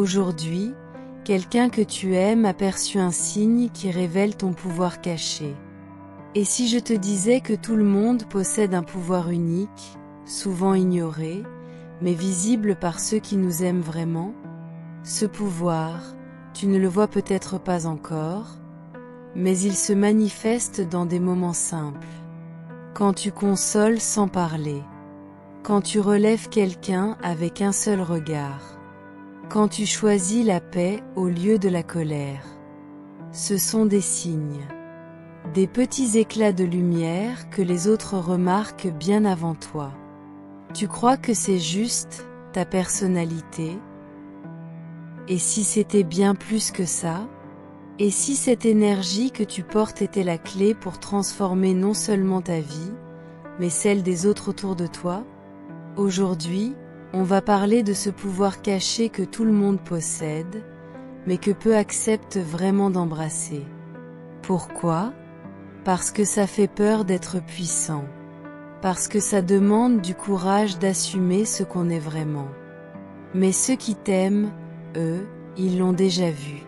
Aujourd'hui, quelqu'un que tu aimes aperçut un signe qui révèle ton pouvoir caché. Et si je te disais que tout le monde possède un pouvoir unique, souvent ignoré, mais visible par ceux qui nous aiment vraiment? Ce pouvoir, tu ne le vois peut-être pas encore, mais il se manifeste dans des moments simples. Quand tu consoles sans parler. Quand tu relèves quelqu'un avec un seul regard. Quand tu choisis la paix au lieu de la colère. Ce sont des signes. Des petits éclats de lumière que les autres remarquent bien avant toi. Tu crois que c'est juste ta personnalité? Et si c'était bien plus que ça? Et si cette énergie que tu portes était la clé pour transformer non seulement ta vie, mais celle des autres autour de toi? Aujourd'hui, on va parler de ce pouvoir caché que tout le monde possède, mais que peu acceptent vraiment d'embrasser. Pourquoi? Parce que ça fait peur d'être puissant. Parce que ça demande du courage d'assumer ce qu'on est vraiment. Mais ceux qui t'aiment, eux, ils l'ont déjà vu.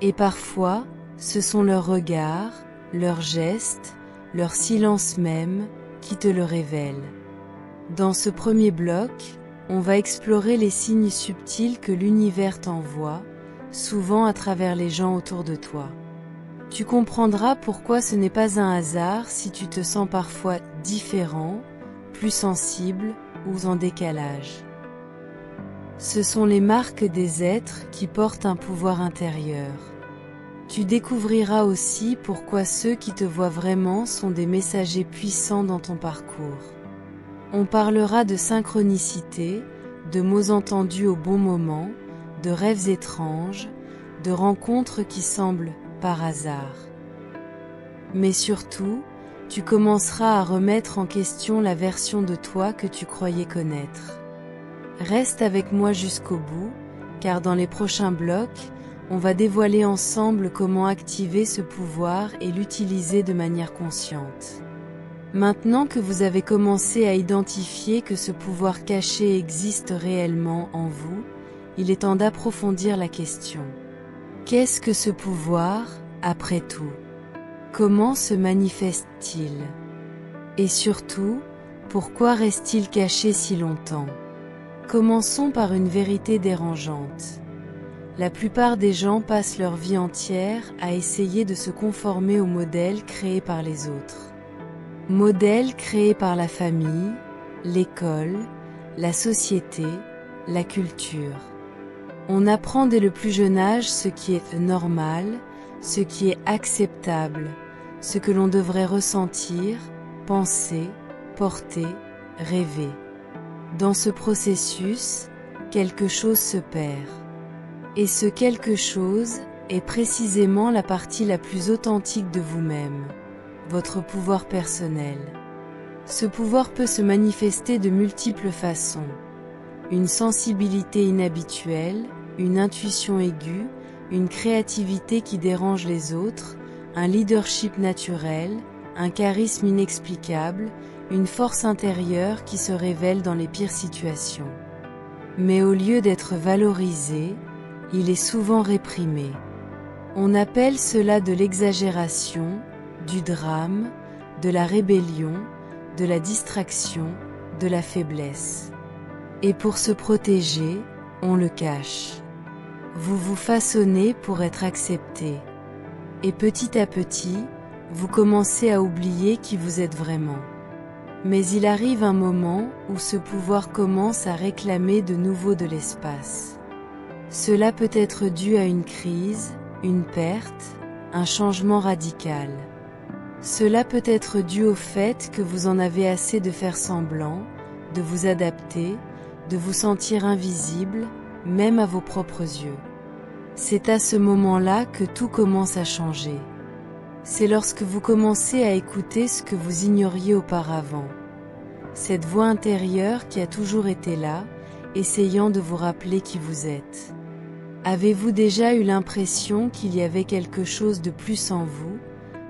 Et parfois, ce sont leurs regards, leurs gestes, leur silence même, qui te le révèlent. Dans ce premier bloc, on va explorer les signes subtils que l'univers t'envoie, souvent à travers les gens autour de toi. Tu comprendras pourquoi ce n'est pas un hasard si tu te sens parfois différent, plus sensible ou en décalage. Ce sont les marques des êtres qui portent un pouvoir intérieur. Tu découvriras aussi pourquoi ceux qui te voient vraiment sont des messagers puissants dans ton parcours. On parlera de synchronicité, de mots entendus au bon moment, de rêves étranges, de rencontres qui semblent par hasard. Mais surtout, tu commenceras à remettre en question la version de toi que tu croyais connaître. Reste avec moi jusqu'au bout, car dans les prochains blocs, on va dévoiler ensemble comment activer ce pouvoir et l'utiliser de manière consciente. Maintenant que vous avez commencé à identifier que ce pouvoir caché existe réellement en vous, il est temps d'approfondir la question. Qu'est-ce que ce pouvoir, après tout? Comment se manifeste-t-il? Et surtout, pourquoi reste-t-il caché si longtemps? Commençons par une vérité dérangeante. La plupart des gens passent leur vie entière à essayer de se conformer aux modèles créés par les autres. Modèles créés par la famille, l'école, la société, la culture. On apprend dès le plus jeune âge ce qui est normal, ce qui est acceptable, ce que l'on devrait ressentir, penser, porter, rêver. Dans ce processus, quelque chose se perd. Et ce quelque chose est précisément la partie la plus authentique de vous-même, votre pouvoir personnel. Ce pouvoir peut se manifester de multiples façons. Une sensibilité inhabituelle, une intuition aiguë, une créativité qui dérange les autres, un leadership naturel, un charisme inexplicable, une force intérieure qui se révèle dans les pires situations. Mais au lieu d'être valorisé, il est souvent réprimé. On appelle cela de l'exagération, du drame, de la rébellion, de la distraction, de la faiblesse. Et pour se protéger, on le cache. Vous vous façonnez pour être accepté. Et petit à petit, vous commencez à oublier qui vous êtes vraiment. Mais il arrive un moment où ce pouvoir commence à réclamer de nouveau de l'espace. Cela peut être dû à une crise, une perte, un changement radical. Cela peut être dû au fait que vous en avez assez de faire semblant, de vous adapter, de vous sentir invisible, même à vos propres yeux. C'est à ce moment-là que tout commence à changer. C'est lorsque vous commencez à écouter ce que vous ignoriez auparavant. Cette voix intérieure qui a toujours été là, essayant de vous rappeler qui vous êtes. Avez-vous déjà eu l'impression qu'il y avait quelque chose de plus en vous,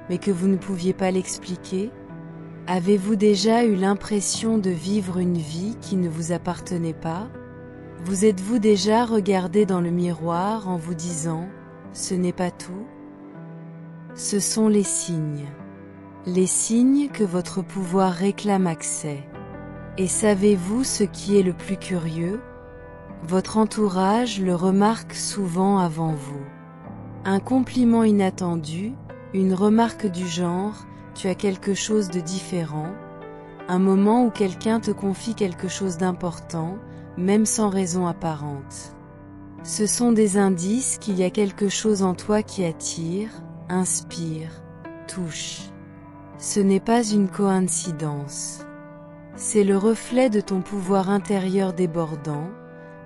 mais que vous ne pouviez pas l'expliquer? Avez-vous déjà eu l'impression de vivre une vie qui ne vous appartenait pas? Vous êtes-vous déjà regardé dans le miroir en vous disant « ce n'est pas tout » ? Ce sont les signes. Les signes que votre pouvoir réclame accès. Et savez-vous ce qui est le plus curieux ? Votre entourage le remarque souvent avant vous. Un compliment inattendu, une remarque du genre « tu as quelque chose de différent », un moment où quelqu'un te confie quelque chose d'important, même sans raison apparente. Ce sont des indices qu'il y a quelque chose en toi qui attire, inspire, touche. Ce n'est pas une coïncidence. C'est le reflet de ton pouvoir intérieur débordant,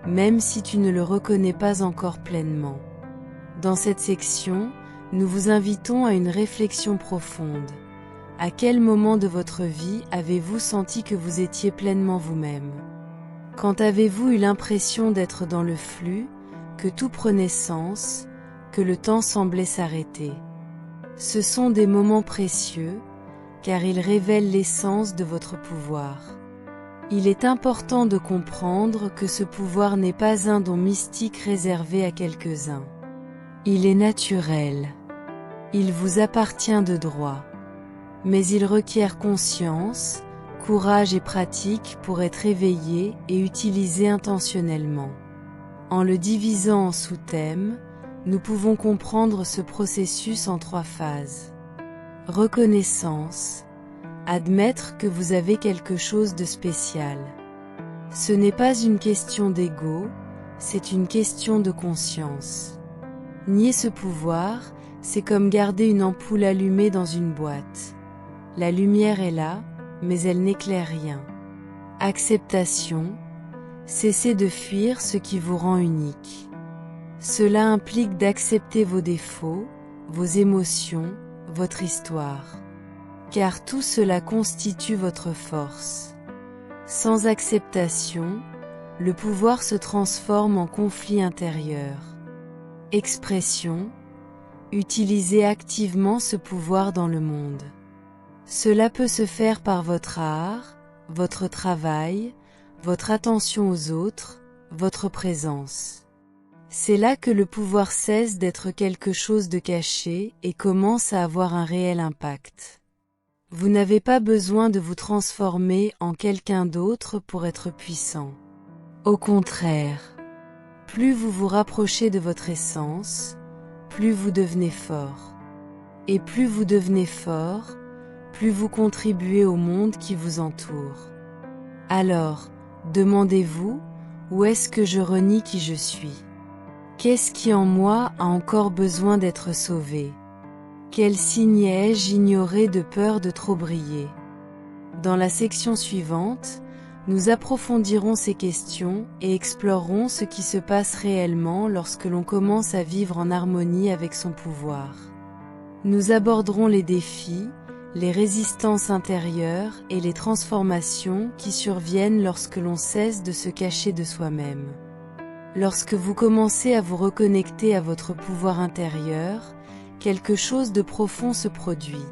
même si tu ne le reconnais pas encore pleinement. Dans cette section, nous vous invitons à une réflexion profonde. À quel moment de votre vie avez-vous senti que vous étiez pleinement vous-même ? Quand avez-vous eu l'impression d'être dans le flux, que tout prenait sens, que le temps semblait s'arrêter ? Ce sont des moments précieux, car ils révèlent l'essence de votre pouvoir. Il est important de comprendre que ce pouvoir n'est pas un don mystique réservé à quelques-uns. Il est naturel. Il vous appartient de droit. Mais il requiert conscience, courage et pratique pour être éveillé et utilisé intentionnellement. En le divisant en sous-thèmes, nous pouvons comprendre ce processus en 3 phases. Reconnaissance. Admettre que vous avez quelque chose de spécial. Ce n'est pas une question d'ego, c'est une question de conscience. Nier ce pouvoir, c'est comme garder une ampoule allumée dans une boîte. La lumière est là, mais elle n'éclaire rien. Acceptation. Cessez de fuir ce qui vous rend unique. Cela implique d'accepter vos défauts, vos émotions, votre histoire. Car tout cela constitue votre force. Sans acceptation, le pouvoir se transforme en conflit intérieur. Expression. Utilisez activement ce pouvoir dans le monde. Cela peut se faire par votre art, votre travail, votre attention aux autres, votre présence. C'est là que le pouvoir cesse d'être quelque chose de caché et commence à avoir un réel impact. Vous n'avez pas besoin de vous transformer en quelqu'un d'autre pour être puissant. Au contraire, plus vous vous rapprochez de votre essence, plus vous devenez fort. Et plus vous devenez fort, plus vous contribuez au monde qui vous entoure. Alors, demandez-vous, où est-ce que je renie qui je suis ? Qu'est-ce qui en moi a encore besoin d'être sauvé ? Quel signe ai-je ignoré de peur de trop briller ? Dans la section suivante, nous approfondirons ces questions et explorerons ce qui se passe réellement lorsque l'on commence à vivre en harmonie avec son pouvoir. Nous aborderons les défis, les résistances intérieures et les transformations qui surviennent lorsque l'on cesse de se cacher de soi-même. Lorsque vous commencez à vous reconnecter à votre pouvoir intérieur, quelque chose de profond se produit.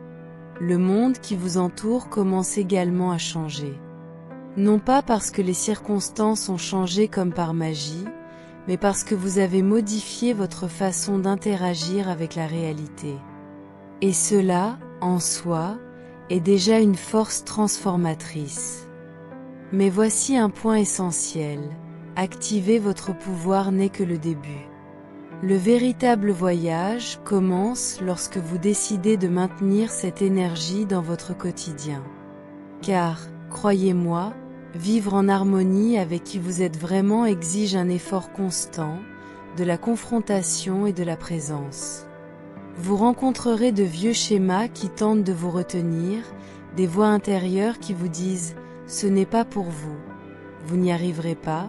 Le monde qui vous entoure commence également à changer. Non pas parce que les circonstances ont changé comme par magie, mais parce que vous avez modifié votre façon d'interagir avec la réalité. Et cela, en soi, est déjà une force transformatrice. Mais voici un point essentiel. Activer votre pouvoir n'est que le début. Le véritable voyage commence lorsque vous décidez de maintenir cette énergie dans votre quotidien. Car, croyez-moi, vivre en harmonie avec qui vous êtes vraiment exige un effort constant, de la confrontation et de la présence. Vous rencontrerez de vieux schémas qui tentent de vous retenir, des voix intérieures qui vous disent « ce n'est pas pour vous, vous n'y arriverez pas,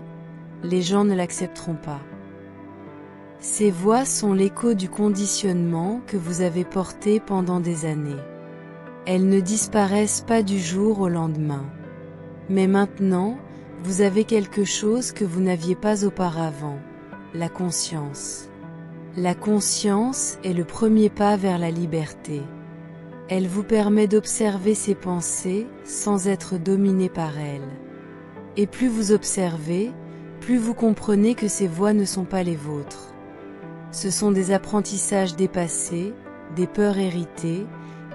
les gens ne l'accepteront pas ». Ces voix sont l'écho du conditionnement que vous avez porté pendant des années. Elles ne disparaissent pas du jour au lendemain. Mais maintenant, vous avez quelque chose que vous n'aviez pas auparavant, la conscience. La conscience est le premier pas vers la liberté. Elle vous permet d'observer ses pensées sans être dominé par elles. Et plus vous observez, plus vous comprenez que ces voies ne sont pas les vôtres. Ce sont des apprentissages dépassés, des peurs héritées,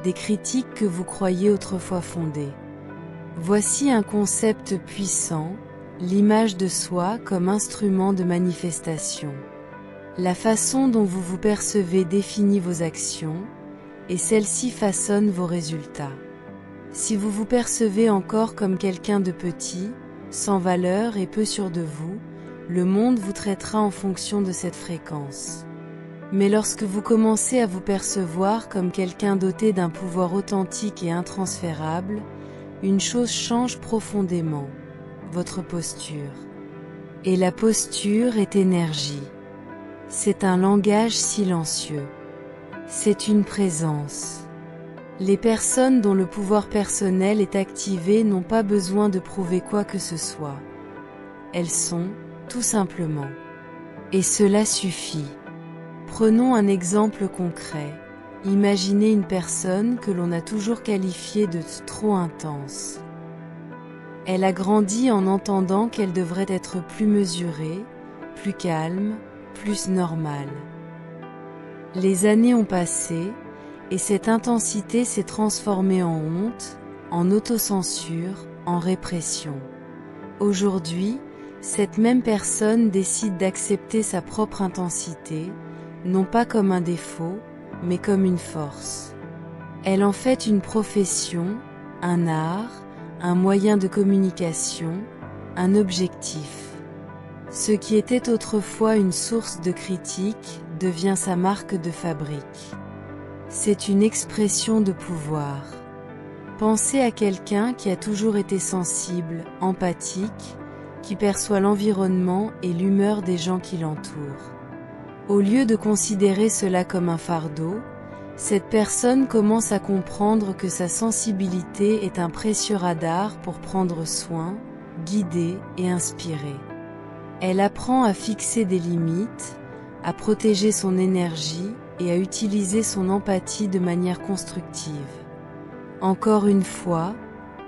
des critiques que vous croyiez autrefois fondées. Voici un concept puissant, l'image de soi comme instrument de manifestation. La façon dont vous vous percevez définit vos actions, et celle-ci façonne vos résultats. Si vous vous percevez encore comme quelqu'un de petit, sans valeur et peu sûr de vous, le monde vous traitera en fonction de cette fréquence. Mais lorsque vous commencez à vous percevoir comme quelqu'un doté d'un pouvoir authentique et intransférable, une chose change profondément, votre posture. Et la posture est énergie. C'est un langage silencieux. C'est une présence. Les personnes dont le pouvoir personnel est activé n'ont pas besoin de prouver quoi que ce soit. Elles sont, tout simplement. Et cela suffit. Prenons un exemple concret. Imaginez une personne que l'on a toujours qualifiée de trop intense. Elle a grandi en entendant qu'elle devrait être plus mesurée, plus calme, plus normale. Les années ont passé, et cette intensité s'est transformée en honte, en autocensure, en répression. Aujourd'hui, cette même personne décide d'accepter sa propre intensité, non pas comme un défaut, mais comme une force. Elle en fait une profession, un art, un moyen de communication, un objectif. Ce qui était autrefois une source de critique devient sa marque de fabrique. C'est une expression de pouvoir. Pensez à quelqu'un qui a toujours été sensible, empathique, qui perçoit l'environnement et l'humeur des gens qui l'entourent. Au lieu de considérer cela comme un fardeau, cette personne commence à comprendre que sa sensibilité est un précieux radar pour prendre soin, guider et inspirer. Elle apprend à fixer des limites, à protéger son énergie et à utiliser son empathie de manière constructive. Encore une fois,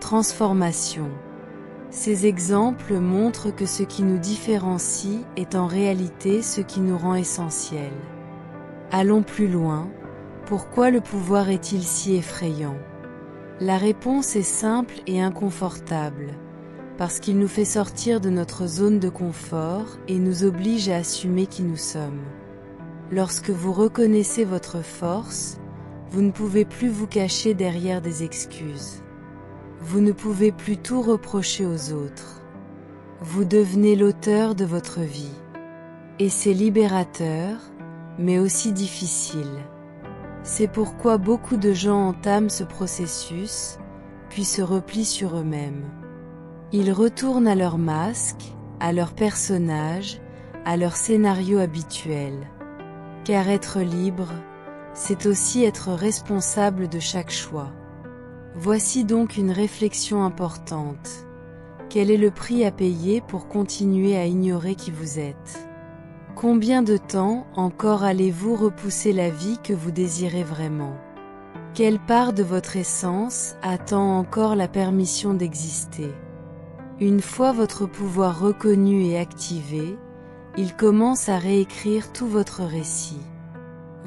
transformation. Ces exemples montrent que ce qui nous différencie est en réalité ce qui nous rend essentiels. Allons plus loin. Pourquoi le pouvoir est-il si effrayant? La réponse est simple et inconfortable, parce qu'il nous fait sortir de notre zone de confort et nous oblige à assumer qui nous sommes. Lorsque vous reconnaissez votre force, vous ne pouvez plus vous cacher derrière des excuses. Vous ne pouvez plus tout reprocher aux autres. Vous devenez l'auteur de votre vie. Et c'est libérateur, mais aussi difficile. C'est pourquoi beaucoup de gens entament ce processus, puis se replient sur eux-mêmes. Ils retournent à leur masque, à leur personnage, à leur scénario habituel. Car être libre, c'est aussi être responsable de chaque choix. Voici donc une réflexion importante. Quel est le prix à payer pour continuer à ignorer qui vous êtes? Combien de temps encore allez-vous repousser la vie que vous désirez vraiment? Quelle part de votre essence attend encore la permission d'exister? Une fois votre pouvoir reconnu et activé, il commence à réécrire tout votre récit.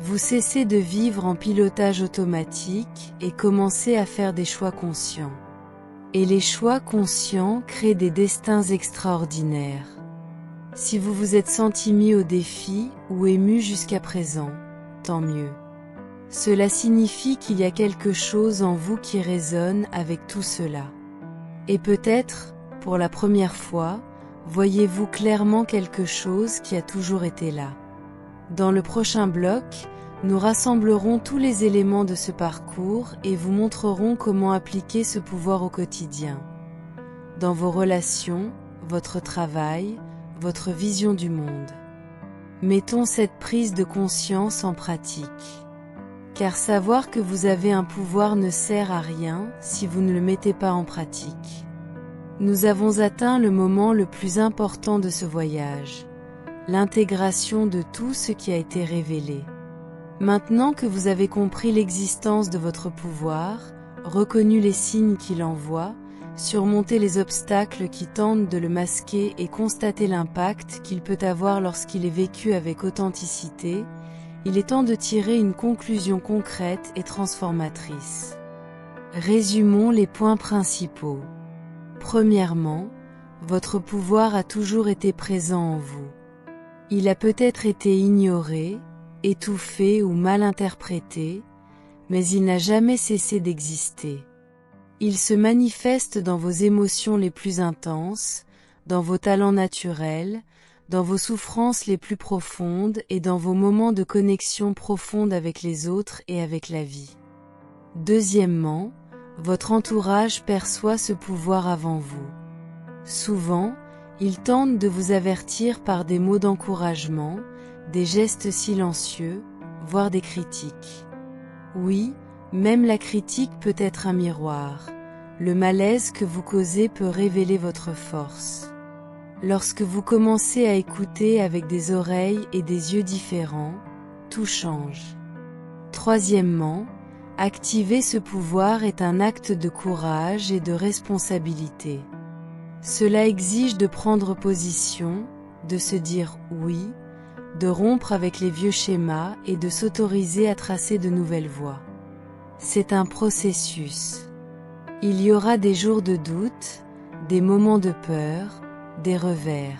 Vous cessez de vivre en pilotage automatique et commencez à faire des choix conscients. Et les choix conscients créent des destins extraordinaires. Si vous vous êtes senti mis au défi ou ému jusqu'à présent, tant mieux. Cela signifie qu'il y a quelque chose en vous qui résonne avec tout cela. Et peut-être, pour la première fois, voyez-vous clairement quelque chose qui a toujours été là. Dans le prochain bloc, nous rassemblerons tous les éléments de ce parcours et vous montrerons comment appliquer ce pouvoir au quotidien. Dans vos relations, votre travail, votre vision du monde. Mettons cette prise de conscience en pratique. Car savoir que vous avez un pouvoir ne sert à rien si vous ne le mettez pas en pratique. Nous avons atteint le moment le plus important de ce voyage. L'intégration de tout ce qui a été révélé. Maintenant que vous avez compris l'existence de votre pouvoir, reconnu les signes qu'il envoie, surmonter les obstacles qui tentent de le masquer et constater l'impact qu'il peut avoir lorsqu'il est vécu avec authenticité, il est temps de tirer une conclusion concrète et transformatrice. Résumons les points principaux. Premièrement, votre pouvoir a toujours été présent en vous. Il a peut-être été ignoré, étouffé ou mal interprété, mais il n'a jamais cessé d'exister. Il se manifeste dans vos émotions les plus intenses, dans vos talents naturels, dans vos souffrances les plus profondes et dans vos moments de connexion profonde avec les autres et avec la vie. Deuxièmement, votre entourage perçoit ce pouvoir avant vous. Souvent, il tente de vous avertir par des mots d'encouragement, des gestes silencieux, voire des critiques. Oui, même la critique peut être un miroir. Le malaise que vous causez peut révéler votre force. Lorsque vous commencez à écouter avec des oreilles et des yeux différents, tout change. Troisièmement, activer ce pouvoir est un acte de courage et de responsabilité. Cela exige de prendre position, de se dire oui, de rompre avec les vieux schémas et de s'autoriser à tracer de nouvelles voies. C'est un processus. Il y aura des jours de doute, des moments de peur, des revers.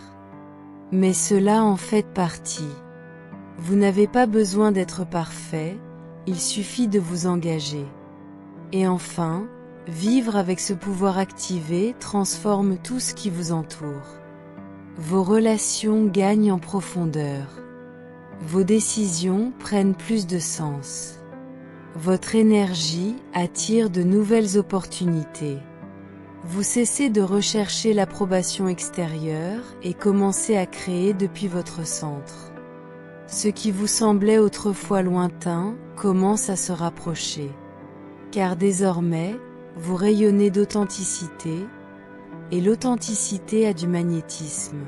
Mais cela en fait partie. Vous n'avez pas besoin d'être parfait, il suffit de vous engager. Et enfin, vivre avec ce pouvoir activé transforme tout ce qui vous entoure. Vos relations gagnent en profondeur. Vos décisions prennent plus de sens. Votre énergie attire de nouvelles opportunités. Vous cessez de rechercher l'approbation extérieure et commencez à créer depuis votre centre. Ce qui vous semblait autrefois lointain commence à se rapprocher. Car désormais, vous rayonnez d'authenticité, et l'authenticité a du magnétisme.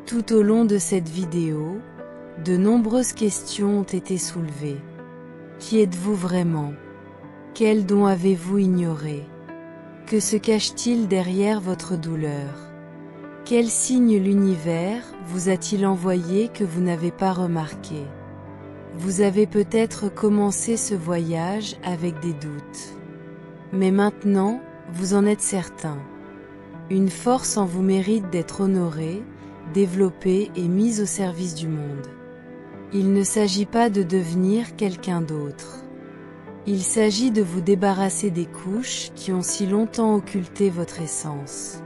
Tout au long de cette vidéo, de nombreuses questions ont été soulevées. Qui êtes-vous vraiment? Quel don avez-vous ignoré? Que se cache-t-il derrière votre douleur? Quel signe l'univers vous a-t-il envoyé que vous n'avez pas remarqué? Vous avez peut-être commencé ce voyage avec des doutes. Mais maintenant, vous en êtes certain. Une force en vous mérite d'être honorée, développée et mise au service du monde. Il ne s'agit pas de devenir quelqu'un d'autre. Il s'agit de vous débarrasser des couches qui ont si longtemps occulté votre essence.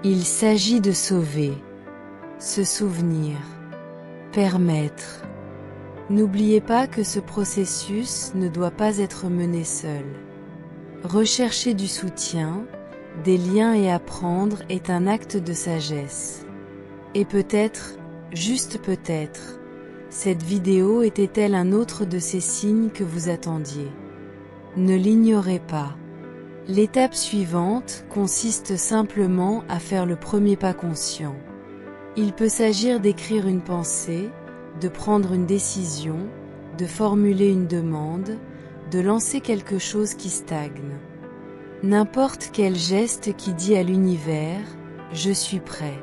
Il s'agit de sauver, se souvenir, permettre. N'oubliez pas que ce processus ne doit pas être mené seul. Rechercher du soutien, des liens et apprendre est un acte de sagesse. Et peut-être, juste peut-être, cette vidéo était-elle un autre de ces signes que vous attendiez. Ne l'ignorez pas. L'étape suivante consiste simplement à faire le premier pas conscient. Il peut s'agir d'écrire une pensée, de prendre une décision, de formuler une demande, de lancer quelque chose qui stagne. N'importe quel geste qui dit à l'univers « Je suis prêt ».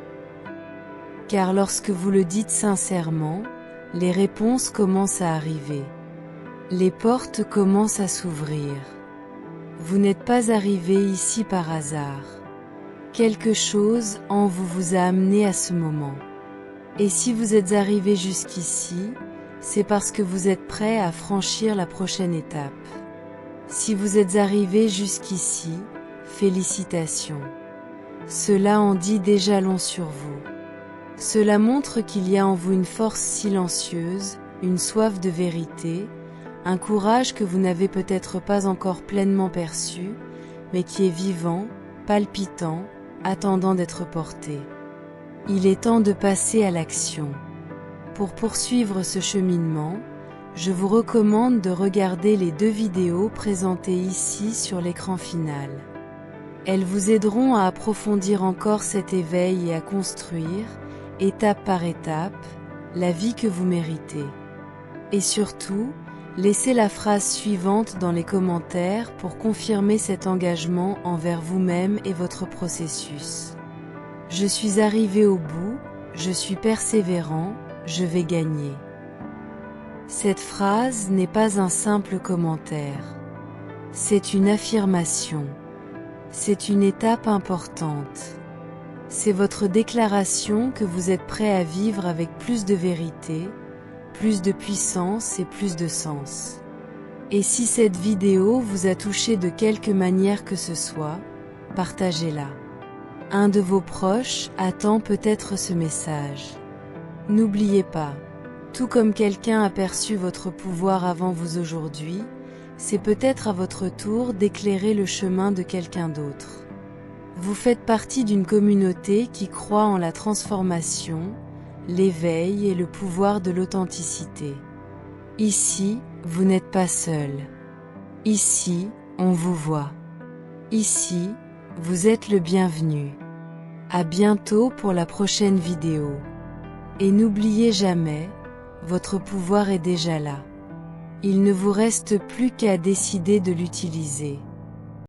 Car lorsque vous le dites sincèrement, les réponses commencent à arriver. Les portes commencent à s'ouvrir. Vous n'êtes pas arrivé ici par hasard. Quelque chose en vous vous a amené à ce moment. Et si vous êtes arrivé jusqu'ici, c'est parce que vous êtes prêt à franchir la prochaine étape. Si vous êtes arrivé jusqu'ici, félicitations. Cela en dit déjà long sur vous. Cela montre qu'il y a en vous une force silencieuse, une soif de vérité, un courage que vous n'avez peut-être pas encore pleinement perçu, mais qui est vivant, palpitant, attendant d'être porté. Il est temps de passer à l'action. Pour poursuivre ce cheminement, je vous recommande de regarder les 2 vidéos présentées ici sur l'écran final. Elles vous aideront à approfondir encore cet éveil et à construire, étape par étape, la vie que vous méritez. Et surtout, Laissez la phrase suivante dans les commentaires pour confirmer cet engagement envers vous-même et votre processus. Je suis arrivé au bout, je suis persévérant, je vais gagner. Cette phrase n'est pas un simple commentaire. C'est une affirmation. C'est une étape importante. C'est votre déclaration que vous êtes prêt à vivre avec plus de vérité, plus de puissance et plus de sens. Et si cette vidéo vous a touché de quelque manière que ce soit, partagez-la. Un de vos proches attend peut-être ce message. N'oubliez pas, tout comme quelqu'un a perçu votre pouvoir avant vous aujourd'hui, c'est peut-être à votre tour d'éclairer le chemin de quelqu'un d'autre. Vous faites partie d'une communauté qui croit en la transformation, l'éveil et le pouvoir de l'authenticité. Ici, vous n'êtes pas seul. Ici, on vous voit. Ici, vous êtes le bienvenu. À bientôt pour la prochaine vidéo. Et n'oubliez jamais, votre pouvoir est déjà là. Il ne vous reste plus qu'à décider de l'utiliser.